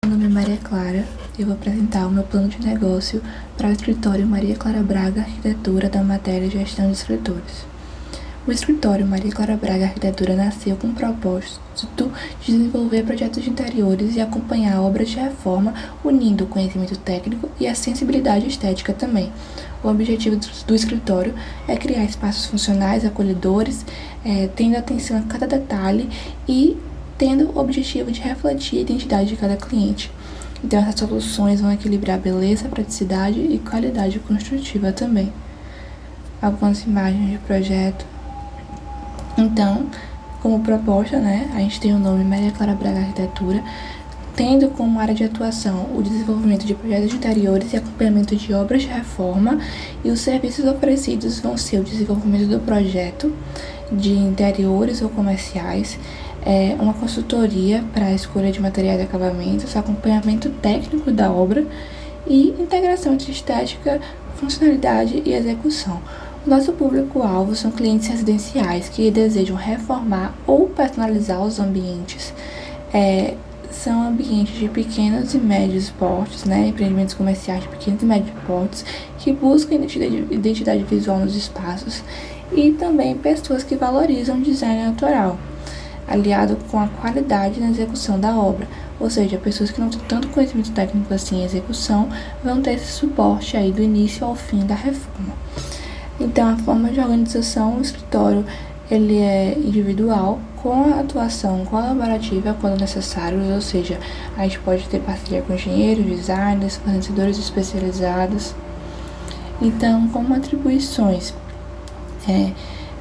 Meu nome é Maria Clara e eu vou apresentar o meu plano de negócio para o escritório Maria Clara Braga Arquitetura da matéria Gestão de Escritores. O escritório Maria Clara Braga Arquitetura nasceu com o propósito de desenvolver projetos de interiores e acompanhar obras de reforma, unindo o conhecimento técnico e a sensibilidade estética também. O objetivo do escritório é criar espaços funcionais, acolhedores, tendo atenção a cada detalhe e tendo o objetivo de refletir a identidade de cada cliente. Então, essas soluções vão equilibrar beleza, praticidade e qualidade construtiva também. Algumas imagens de projeto. Então, como proposta, a gente tem o nome Maria Clara Braga Arquitetura, tendo como área de atuação o desenvolvimento de projetos de interiores e acompanhamento de obras de reforma, e os serviços oferecidos vão ser o desenvolvimento do projeto de interiores ou comerciais, uma consultoria para a escolha de materiais e acabamentos, acompanhamento técnico da obra e integração entre estética, funcionalidade e execução. O nosso público-alvo são clientes residenciais que desejam reformar ou personalizar os ambientes. São ambientes de pequenos e médios portes, empreendimentos comerciais de pequenos e médios portes que buscam identidade visual nos espaços, e também pessoas que valorizam o design autoral, aliado com a qualidade na execução da obra, ou seja, pessoas que não têm tanto conhecimento técnico assim em execução vão ter esse suporte aí do início ao fim da reforma. Então, a forma de organização do escritório, ele é individual, com a atuação colaborativa quando necessário, ou seja, a gente pode ter parceria com engenheiros, designers, fornecedores especializados. Então, como atribuições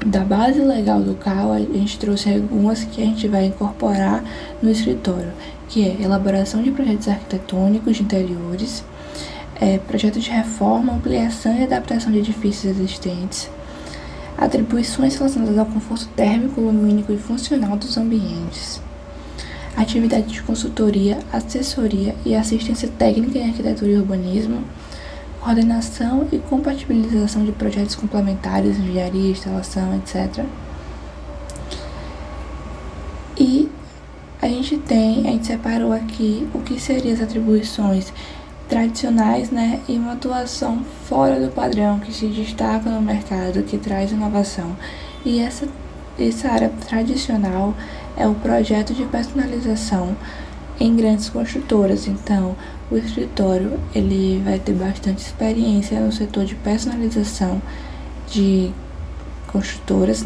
da base legal do CAL, a gente trouxe algumas que a gente vai incorporar no escritório, que é elaboração de projetos arquitetônicos de interiores, projetos de reforma, ampliação e adaptação de edifícios existentes, atribuições relacionadas ao conforto térmico, lumínico e funcional dos ambientes, atividade de consultoria, assessoria e assistência técnica em arquitetura e urbanismo, coordenação e compatibilização de projetos complementares, engenharia, instalação, etc. E a gente separou aqui o que seriam as atribuições tradicionais, e uma atuação fora do padrão, que se destaca no mercado, que traz inovação. E essa área tradicional é o projeto de personalização em grandes construtoras. Então, o escritório ele vai ter bastante experiência no setor de personalização de construtoras,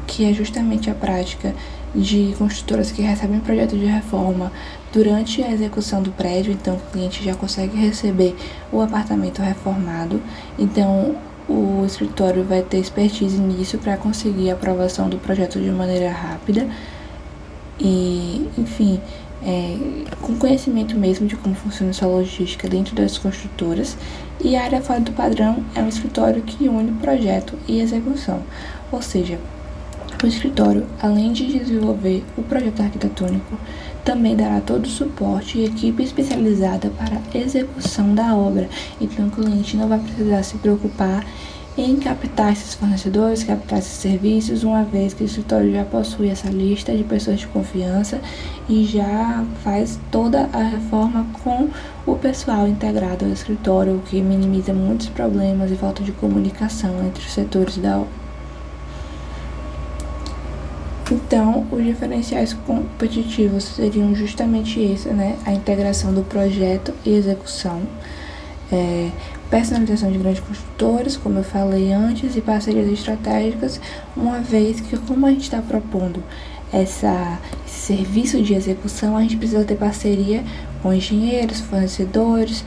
que é justamente a prática de construtoras que recebem projeto de reforma durante a execução do prédio. Então, o cliente já consegue receber o apartamento reformado. Então, o escritório vai ter expertise nisso para conseguir a aprovação do projeto de maneira rápida e, enfim, com conhecimento mesmo de como funciona essa logística dentro das construtoras. E a área fora do padrão é um escritório que une projeto e execução, ou seja, o escritório, além de desenvolver o projeto arquitetônico, também dará todo o suporte e equipe especializada para a execução da obra. Então, o cliente não vai precisar se preocupar em captar esses fornecedores, captar esses serviços, uma vez que o escritório já possui essa lista de pessoas de confiança e já faz toda a reforma com o pessoal integrado ao escritório, o que minimiza muitos problemas e falta de comunicação entre os setores da obra. Então, os diferenciais competitivos seriam justamente esse, a integração do projeto e execução, personalização de grandes construtores, como eu falei antes, e parcerias estratégicas, uma vez que, como a gente está propondo esse serviço de execução, a gente precisa ter parceria com engenheiros, fornecedores,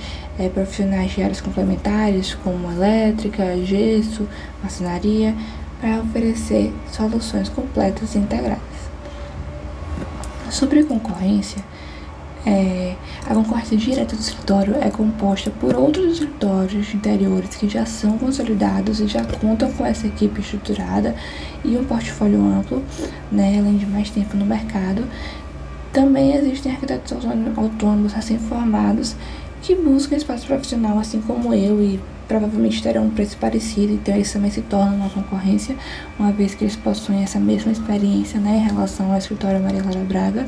profissionais de áreas complementares, como elétrica, gesso, marcenaria, para oferecer soluções completas e integradas. Sobre a concorrência, a concorrência direta do escritório é composta por outros escritórios de interiores que já são consolidados e já contam com essa equipe estruturada e um portfólio amplo, além de mais tempo no mercado. Também existem arquitetos autônomos recém-formados que buscam espaço profissional, assim como eu, e provavelmente terão um preço parecido. Então, eles também se tornam uma concorrência, uma vez que eles possuem essa mesma experiência, em relação ao escritório Maria Clara Braga.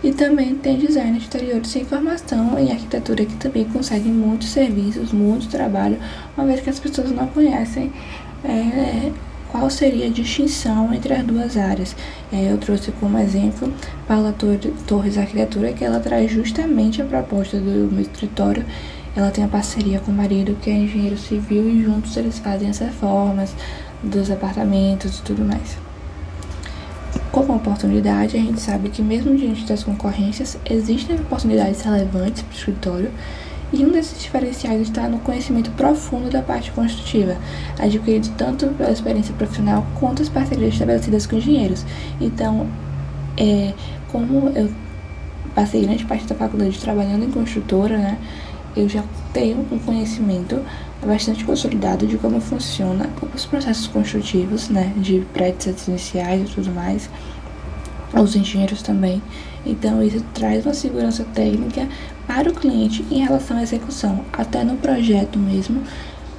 E também tem design de interiores sem formação em arquitetura, que também consegue muitos serviços, muito trabalho, uma vez que as pessoas não conhecem qual seria a distinção entre as duas áreas. Eu trouxe como exemplo Paula Torres Arquitetura, que ela traz justamente a proposta do meu escritório. Ela tem a parceria com o marido, que é engenheiro civil, e juntos eles fazem as reformas dos apartamentos e tudo mais. Como oportunidade, a gente sabe que mesmo diante das concorrências, existem oportunidades relevantes para o escritório, e um desses diferenciais está no conhecimento profundo da parte construtiva, adquirido tanto pela experiência profissional quanto as parcerias estabelecidas com engenheiros. Então, como eu passei grande parte da faculdade trabalhando em construtora, né, eu já tenho um conhecimento bastante consolidado de como funciona os processos construtivos, né, de prédios residenciais e tudo mais, os engenheiros também. Então, isso traz uma segurança técnica para o cliente em relação à execução, até no projeto mesmo.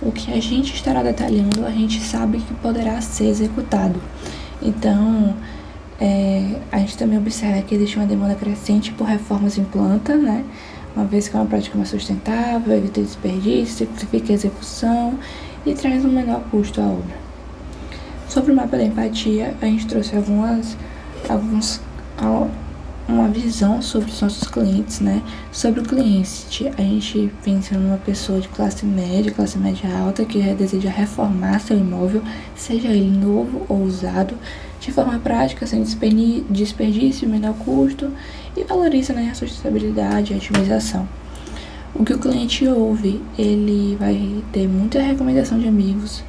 O que a gente estará detalhando, a gente sabe que poderá ser executado. Então, a gente também observa que existe uma demanda crescente por reformas em planta, né? Uma vez que é uma prática mais sustentável, evita desperdício, simplifica a execução e traz um menor custo à obra. Sobre o mapa da empatia, a gente trouxe uma visão sobre os nossos clientes, né? Sobre o cliente, a gente pensa numa pessoa de classe média alta, que deseja reformar seu imóvel, seja ele novo ou usado, de forma prática, sem desperdício, menor custo, e valoriza, né, a sustentabilidade e a otimização. O que o cliente ouve, ele vai ter muita recomendação de amigos,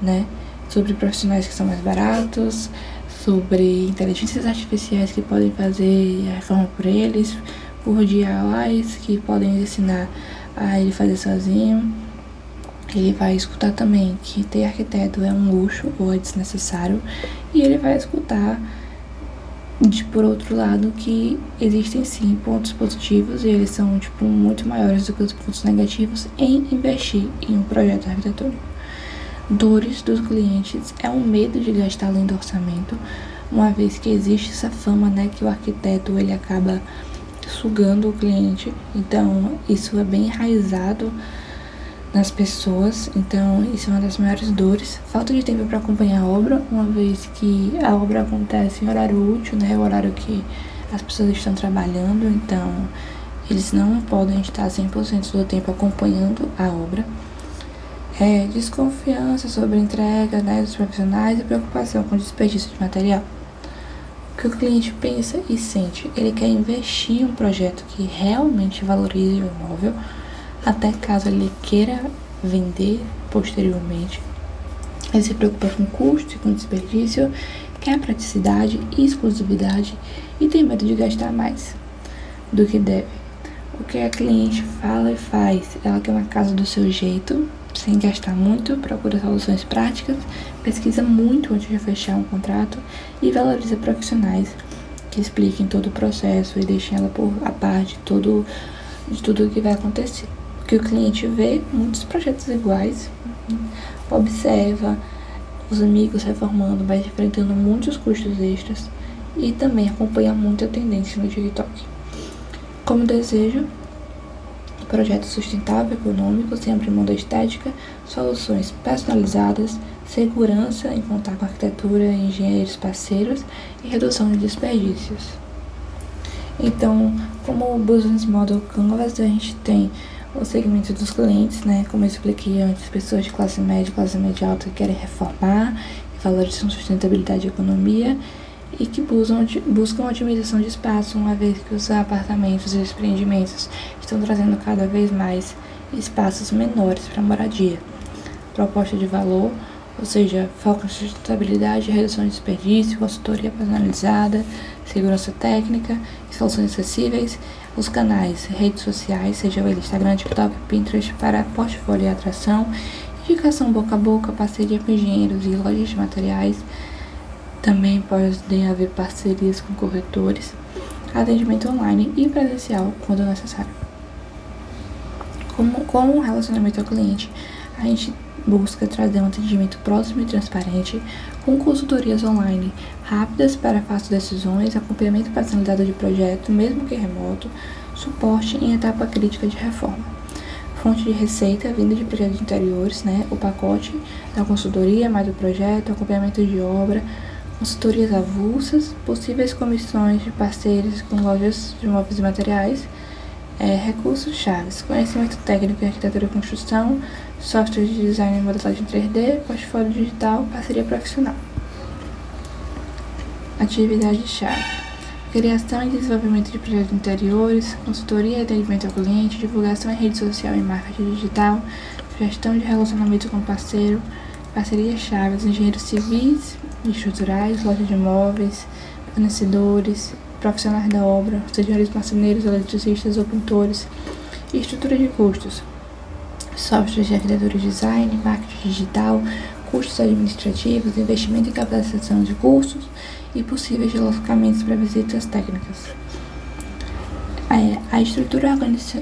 né, sobre profissionais que são mais baratos, sobre inteligências artificiais que podem fazer a reforma por eles, por DIYs que podem ensinar a ele fazer sozinho. Ele vai escutar também que ter arquiteto é um luxo ou é desnecessário, e ele vai escutar, por outro lado, que existem sim pontos positivos, e eles são muito maiores do que os pontos negativos em investir em um projeto arquitetônico. Dores dos clientes é um medo de gastar além do orçamento, uma vez que existe essa fama, né, que o arquiteto ele acaba sugando o cliente. Então isso é bem enraizado nas pessoas, então isso é uma das maiores dores. Falta de tempo para acompanhar a obra, uma vez que a obra acontece em horário útil, né, o horário que as pessoas estão trabalhando, então eles não podem estar 100% do tempo acompanhando a obra. Desconfiança sobre a entrega, né, dos profissionais, e preocupação com o desperdício de material. O que o cliente pensa e sente? Ele quer investir em um projeto que realmente valorize o imóvel, até caso ele queira vender posteriormente. Ele se preocupa com custo e com desperdício, quer praticidade e exclusividade, e tem medo de gastar mais do que deve. O que a cliente fala e faz? Ela quer uma casa do seu jeito, sem gastar muito, procura soluções práticas, pesquisa muito antes de fechar um contrato e valoriza profissionais que expliquem todo o processo e deixem ela por a par de tudo o que vai acontecer. O que o cliente vê, muitos projetos iguais, observa os amigos reformando, vai enfrentando muitos custos extras e também acompanha muito a tendência no TikTok. Como desejo, projeto sustentável, econômico, sem abrir mão da estética, soluções personalizadas, segurança em contar com arquitetura, engenheiros parceiros e redução de desperdícios. Então, como o Business Model Canvas, a gente tem o segmento dos clientes, né? Como eu expliquei antes, pessoas de classe média alta que querem reformar, que valorizam sustentabilidade e economia, e que buscam otimização de espaço, uma vez que os apartamentos e os empreendimentos estão trazendo cada vez mais espaços menores para moradia. Proposta de valor, ou seja, foco em sustentabilidade, redução de desperdício, consultoria personalizada, segurança técnica, soluções acessíveis, os canais, redes sociais, seja ele Instagram, TikTok, Pinterest, para portfólio e atração, indicação boca a boca, parceria com engenheiros e lojas de materiais. Também podem haver parcerias com corretores, atendimento online e presencial quando necessário. Com o relacionamento ao cliente, a gente busca trazer um atendimento próximo e transparente, com consultorias online rápidas para fáceis decisões, acompanhamento personalizado de projeto, mesmo que remoto, suporte em etapa crítica de reforma. Fonte de receita, vinda de projetos interiores, o pacote da consultoria, mais o projeto, acompanhamento de obra, consultorias avulsas, possíveis comissões de parceiros com lojas de móveis e materiais, recursos chaves, conhecimento técnico em arquitetura e construção, software de design e modelagem 3D, portfólio digital, parceria profissional. Atividade-chave: criação e desenvolvimento de projetos interiores, consultoria e atendimento ao cliente, divulgação em rede social e marketing digital, gestão de relacionamento com parceiro, parcerias chaves, engenheiros civis e estruturais, lojas de imóveis, fornecedores, profissionais da obra, engenheiros marceneiros, eletricistas ou pintores, e estrutura de custos, softwares de arquitetura e design, marketing digital, custos administrativos, investimento em capacitação de cursos e possíveis deslocamentos para visitas técnicas. A estrutura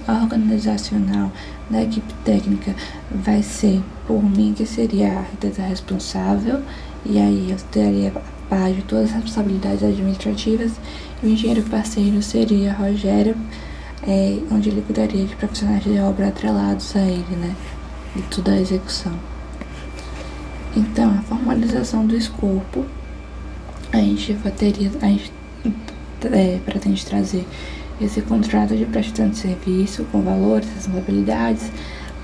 organizacional da equipe técnica vai ser por mim, que seria a arquiteta responsável, e aí eu teria a par de todas as responsabilidades administrativas, e o engenheiro parceiro seria Rogério, onde ele cuidaria de profissionais de obra atrelados a ele, de toda a execução. Então, a formalização do escopo, a gente pretende trazer esse contrato de prestação de serviço com valores, responsabilidades,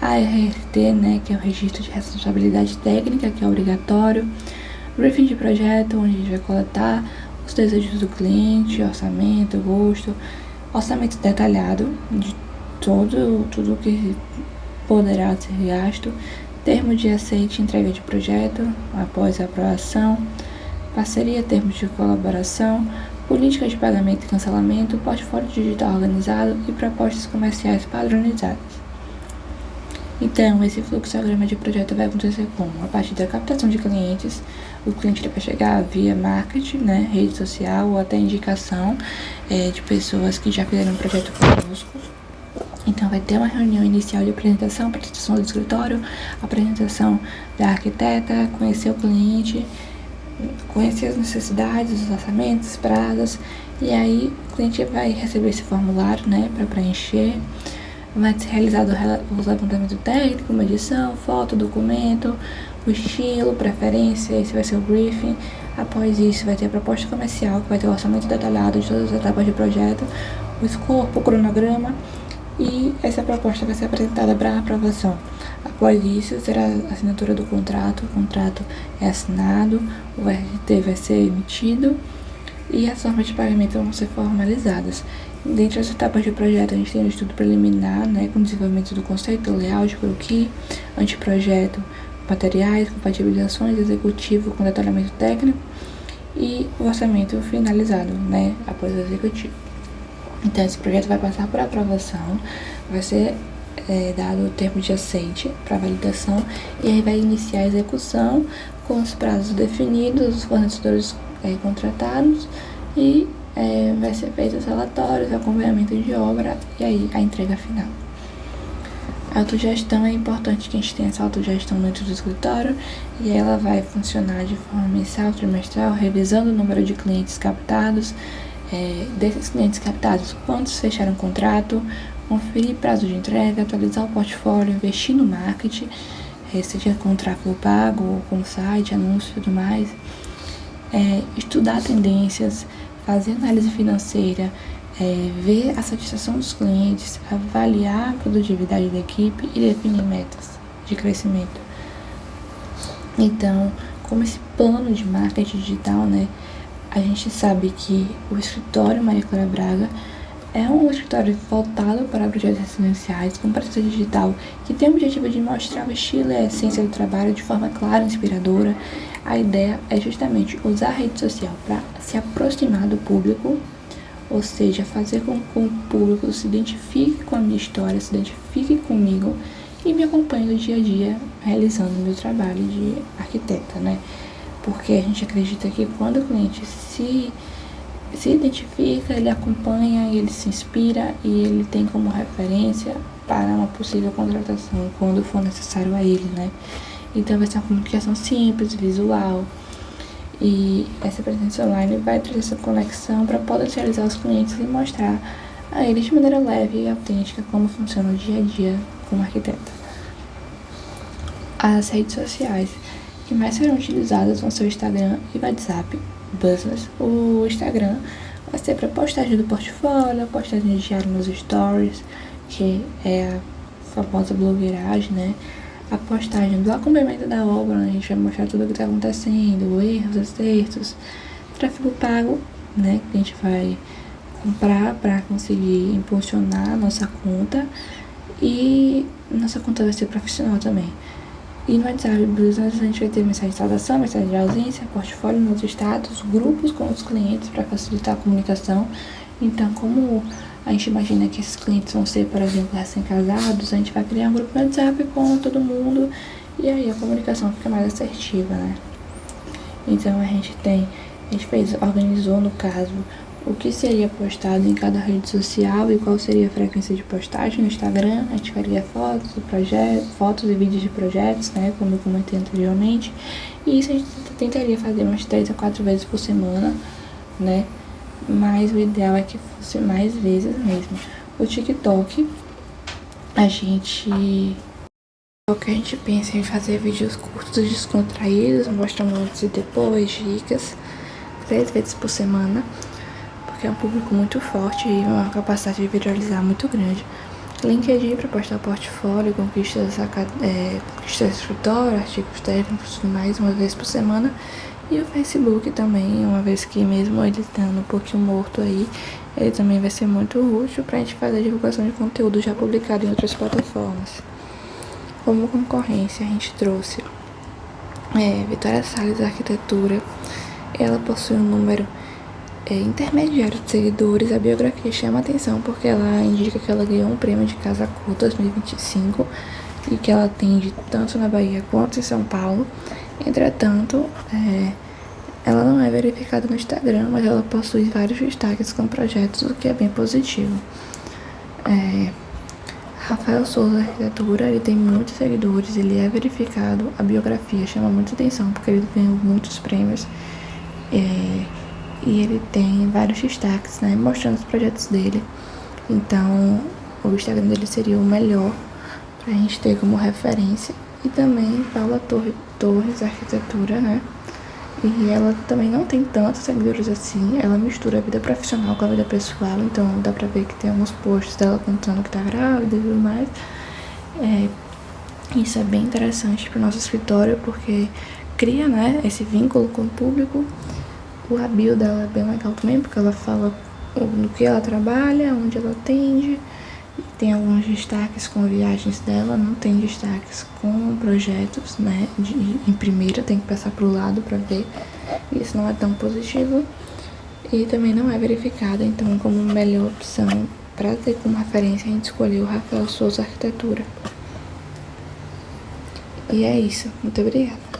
a RRT, que é o Registro de Responsabilidade Técnica, que é obrigatório, briefing de projeto, onde a gente vai coletar os desejos do cliente, orçamento, gosto, orçamento detalhado de tudo que poderá ser gasto, termo de aceite e entrega de projeto após a aprovação, parceria, termos de colaboração, política de pagamento e cancelamento, portfólio digital organizado e propostas comerciais padronizadas. Então, esse fluxograma de projeto vai acontecer como? A partir da captação de clientes, o cliente vai chegar via marketing, rede social ou até indicação de pessoas que já fizeram um projeto conosco. Então, vai ter uma reunião inicial de apresentação do escritório, apresentação da arquiteta, conhecer o cliente, conhecer as necessidades, os orçamentos, prazos, e aí o cliente vai receber esse formulário, para preencher. Vai ser realizado o levantamento técnico, medição, foto, documento, o estilo, preferência, esse vai ser o briefing. Após isso, vai ter a proposta comercial, que vai ter o orçamento detalhado de todas as etapas de projeto, o escopo, o cronograma, e essa proposta vai ser apresentada para aprovação. Após isso, será a assinatura do contrato, o contrato é assinado, o RT vai ser emitido e as formas de pagamento vão ser formalizadas. Dentre as etapas de projeto, a gente tem o estudo preliminar, com o desenvolvimento do conceito, layout, croquis, anteprojeto, materiais, compatibilizações, executivo com detalhamento técnico e o orçamento finalizado, após o executivo. Então, esse projeto vai passar por aprovação, vai ser dado o termo de aceite para validação e aí vai iniciar a execução com os prazos definidos, os fornecedores contratados e vai ser feito os relatórios, acompanhamento de obra e aí a entrega final. A autogestão é importante que a gente tenha essa autogestão dentro do escritório e ela vai funcionar de forma mensal, trimestral, revisando o número de clientes captados, desses clientes captados, quantos fecharam contrato, conferir prazo de entrega, atualizar o portfólio, investir no marketing, seja com tráfego pago ou com site, anúncio e tudo mais, estudar tendências, fazer análise financeira, ver a satisfação dos clientes, avaliar a produtividade da equipe e definir metas de crescimento. Então, como esse plano de marketing digital, a gente sabe que o escritório Maria Clara Braga é um escritório voltado para projetos residenciais com presença digital que tem o objetivo de mostrar o estilo e a essência do trabalho de forma clara e inspiradora. A ideia é justamente usar a rede social para se aproximar do público, ou seja, fazer com que o público se identifique com a minha história, se identifique comigo e me acompanhe no dia a dia realizando o meu trabalho de arquiteta, Porque a gente acredita que quando o cliente se identifica, ele acompanha, ele se inspira e ele tem como referência para uma possível contratação quando for necessário a ele, Então vai ser uma comunicação simples, visual. E essa presença online vai trazer essa conexão para potencializar os clientes e mostrar a eles de maneira leve e autêntica como funciona o dia a dia como arquiteta. As redes sociais que mais serão utilizadas vão ser o Instagram e o WhatsApp Business. O Instagram vai ser para postagem do portfólio, postagem diária nos stories, que é a famosa blogueiragem, né? A postagem do acompanhamento da obra, onde a gente vai mostrar tudo o que está acontecendo, erros, acertos, tráfego pago, né? Que a gente vai comprar para conseguir impulsionar a nossa conta, e nossa conta vai ser profissional também. E no WhatsApp Business a gente vai ter mensagem de saudação, mensagem de ausência, portfólio nos status, grupos com os clientes para facilitar a comunicação. Então, como a gente imagina que esses clientes vão ser, por exemplo, recém-casados, a gente vai criar um grupo no WhatsApp com todo mundo e aí a comunicação fica mais assertiva, né? Então a gente organizou no caso o que seria postado em cada rede social e qual seria a frequência de postagem no Instagram. A gente faria fotos e vídeos de projetos, né, como eu comentei anteriormente. E isso a gente tentaria fazer umas 3 a 4 vezes por semana, né? Mas o ideal é que fosse mais vezes mesmo. O TikTok, a gente pensa em fazer vídeos curtos, descontraídos, mostrando antes e depois, dicas, 3 vezes por semana, porque é um público muito forte e uma capacidade de viralizar muito grande. LinkedIn para postar portfólio, conquistas de escritório, artigos técnicos, mais uma vez por semana. E o Facebook também, uma vez que mesmo ele estando um pouquinho morto aí, ele também vai ser muito útil para a gente fazer a divulgação de conteúdo já publicado em outras plataformas. Como concorrência, a gente trouxe Vitória Salles Arquitetura. Ela possui um número intermediário de seguidores. A biografia chama a atenção porque ela indica que ela ganhou um prêmio de Casa Cor 2025 e que ela atende tanto na Bahia quanto em São Paulo. Entretanto, ela não é verificada no Instagram, mas ela possui vários destaques com projetos, o que é bem positivo. Rafael Souza Arquitetura, ele tem muitos seguidores, ele é verificado, a biografia chama muita atenção porque ele ganhou muitos prêmios e ele tem vários destaques, né, mostrando os projetos dele. Então, o Instagram dele seria o melhor pra gente ter como referência. E também Paula Torres Arquitetura, né? E ela também não tem tantos seguidores assim. Ela mistura a vida profissional com a vida pessoal. Então dá pra ver que tem alguns posts dela contando que tá grávida e tudo mais. Isso é bem interessante pro nosso escritório, porque cria, né, esse vínculo com o público. A bio dela é bem legal também, porque ela fala no que ela trabalha, onde ela atende. Tem alguns destaques com viagens dela, não tem destaques com projetos, né? Em primeira, tem que passar pro lado para ver. Isso não é tão positivo e também não é verificado. Então, como melhor opção para ter como referência, a gente escolheu Rafael Souza Arquitetura. E é isso. Muito obrigada.